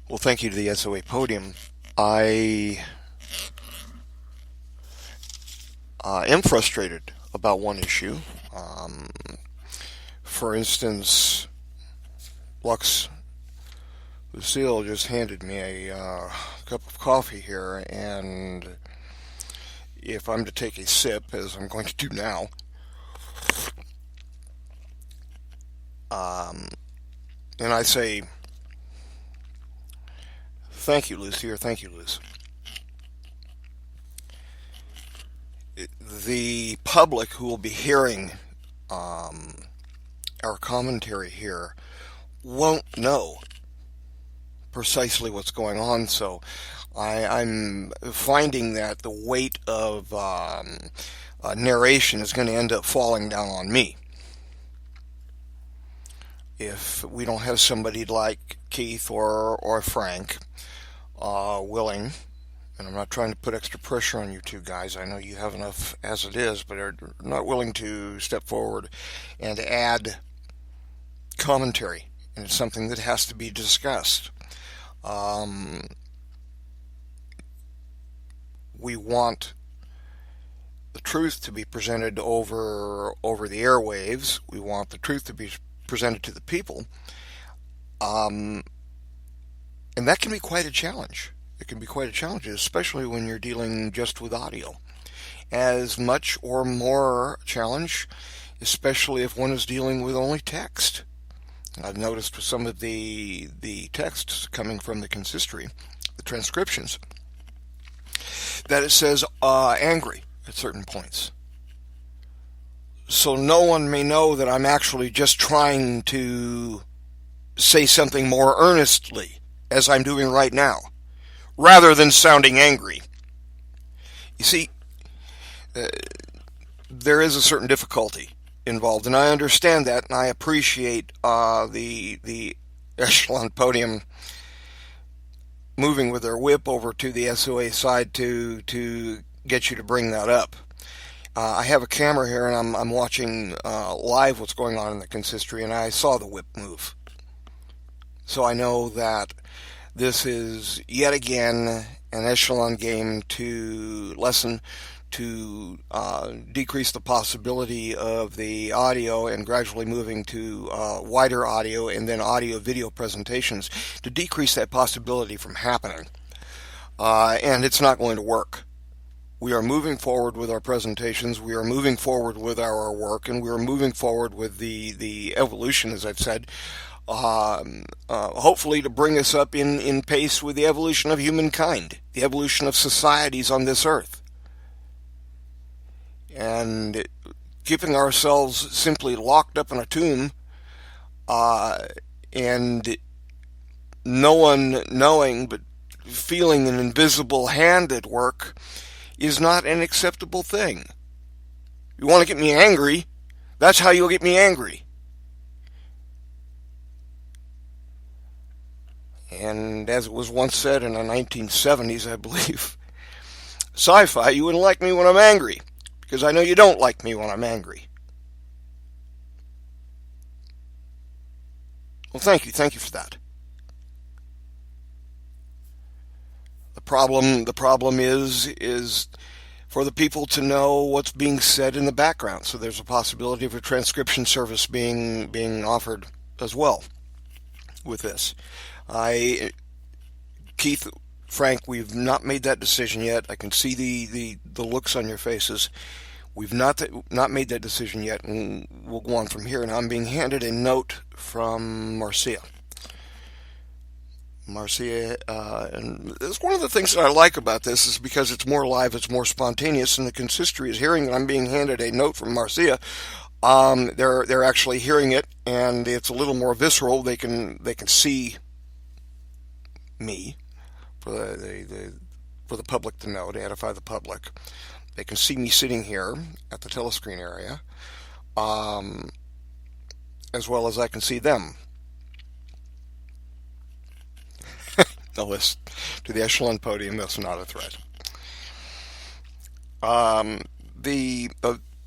Well, thank you to the SOA podium. I am frustrated about one issue. Um, for instance, Lux Lucille just handed me a cup of coffee here, and if I'm to take a sip, as I'm going to do now, um, and I say, thank you, Lucy, or thank you, Luce, the public who will be hearing um, our commentary here won't know precisely what's going on. So I'm finding that the weight of narration is going to end up falling down on me if we don't have somebody like Keith or Frank willing. And I'm not trying to put extra pressure on you two guys. I know you have enough as it is, but are not willing to step forward and add commentary. And it's something that has to be discussed. Um, we want the truth to be presented over the airwaves. We want the truth to be presented to the people, um, and that can be quite a challenge. It can be quite a challenge, especially when you're dealing just with audio. As much or more challenge, especially if one is dealing with only text. I've noticed with some of the texts coming from the consistory, the transcriptions, that it says angry at certain points. So no one may know that I'm actually just trying to say something more earnestly, as I'm doing right now, rather than sounding angry. You see, uh, there is a certain difficulty involved, and I understand that, and I appreciate the echelon podium moving with their whip over to the SOA side to get you to bring that up. I have a camera here, and I'm watching live what's going on in the consistory, and I saw the whip move. So I know that this is yet again an echelon game to lessen, to decrease the possibility of the audio and gradually moving to wider audio and then audio video presentations to decrease that possibility from happening. And it's not going to work. We are moving forward with our presentations, we are moving forward with our work, and we are moving forward with the evolution, as I've said, hopefully to bring us up in pace with the evolution of humankind, the evolution of societies on this earth. And keeping ourselves simply locked up in a tomb and no one knowing but feeling an invisible hand at work is not an acceptable thing. You want to get me angry? That's how you'll get me angry. And as it was once said in the 1970s, I believe, sci-fi, you wouldn't like me when I'm angry, because I know you don't like me when I'm angry. Well, thank you for that. The problem is for the people to know what's being said in the background. So there's a possibility of a transcription service being offered as well with this. Keith, Frank, we've not made that decision yet. I can see the looks on your faces. We've not made that decision yet, and we'll go on from here. And I'm being handed a note from Marcia. And it's one of the things that I like about this is because it's more live, it's more spontaneous, and the consistory is hearing that I'm being handed a note from Marcia. They're actually hearing it, and it's a little more visceral. They can see me for the public to know, to edify the public. They can see me sitting here at the telescreen area, as well as I can see them. List to the echelon podium. That's not a threat. The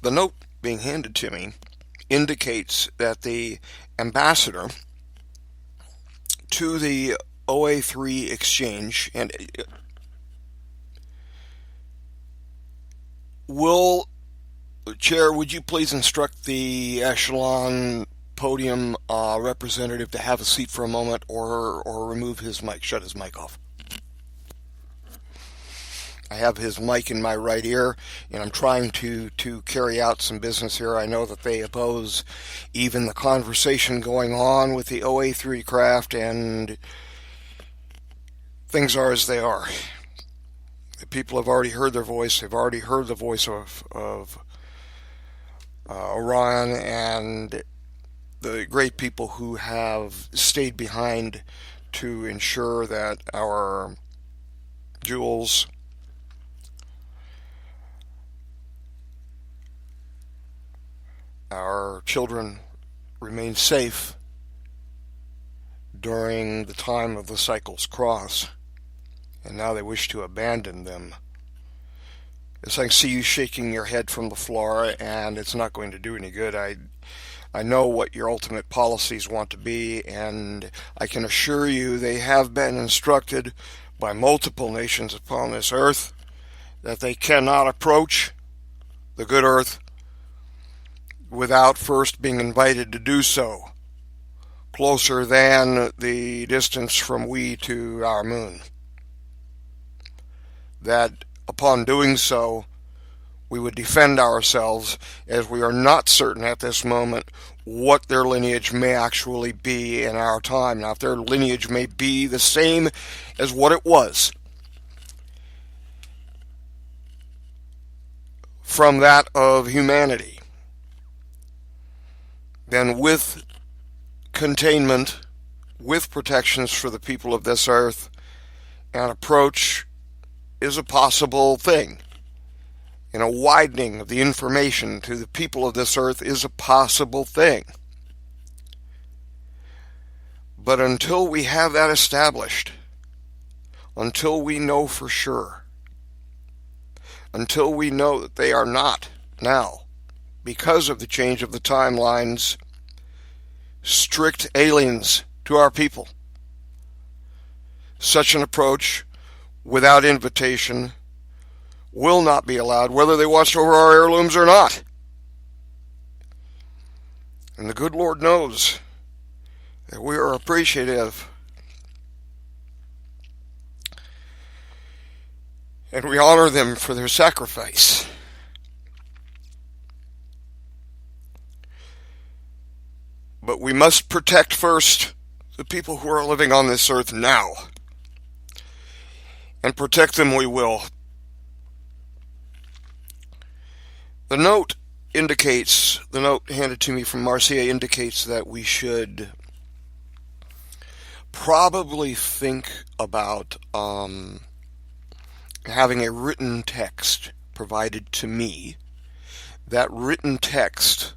note being handed to me indicates that the ambassador to the OA3 exchange, and will Chair, would you please instruct the Echelon podium representative to have a seat for a moment, or remove his mic, shut his mic off. I have his mic in my right ear, and I'm trying to carry out some business here. I know that they oppose even the conversation going on with the OA3 craft, and things are as they are. The people have already heard their voice. They've already heard the voice of Orion and the great people who have stayed behind to ensure that our jewels, our children, remain safe during the time of the cycle's cross, and now they wish to abandon them. As I can see you shaking your head from the floor, and it's not going to do any good. I know what your ultimate policies want to be, and I can assure you they have been instructed by multiple nations upon this earth that they cannot approach the good earth without first being invited to do so, closer than the distance from we to our moon. That upon doing so, we would defend ourselves, as we are not certain at this moment what their lineage may actually be in our time. Now, if their lineage may be the same as what it was from that of humanity, then with containment, with protections for the people of this earth, an approach is a possible thing. And a widening of the information to the people of this earth is a possible thing. But until we have that established, until we know for sure, until we know that they are not now, because of the change of the timelines, strict aliens to our people, such an approach without invitation will not be allowed, whether they watched over our heirlooms or not. And the good Lord knows that we are appreciative, and we honor them for their sacrifice. But we must protect first the people who are living on this earth now. And protect them we will. The note handed to me from Marcia indicates that we should probably think about having a written text provided to me. That written text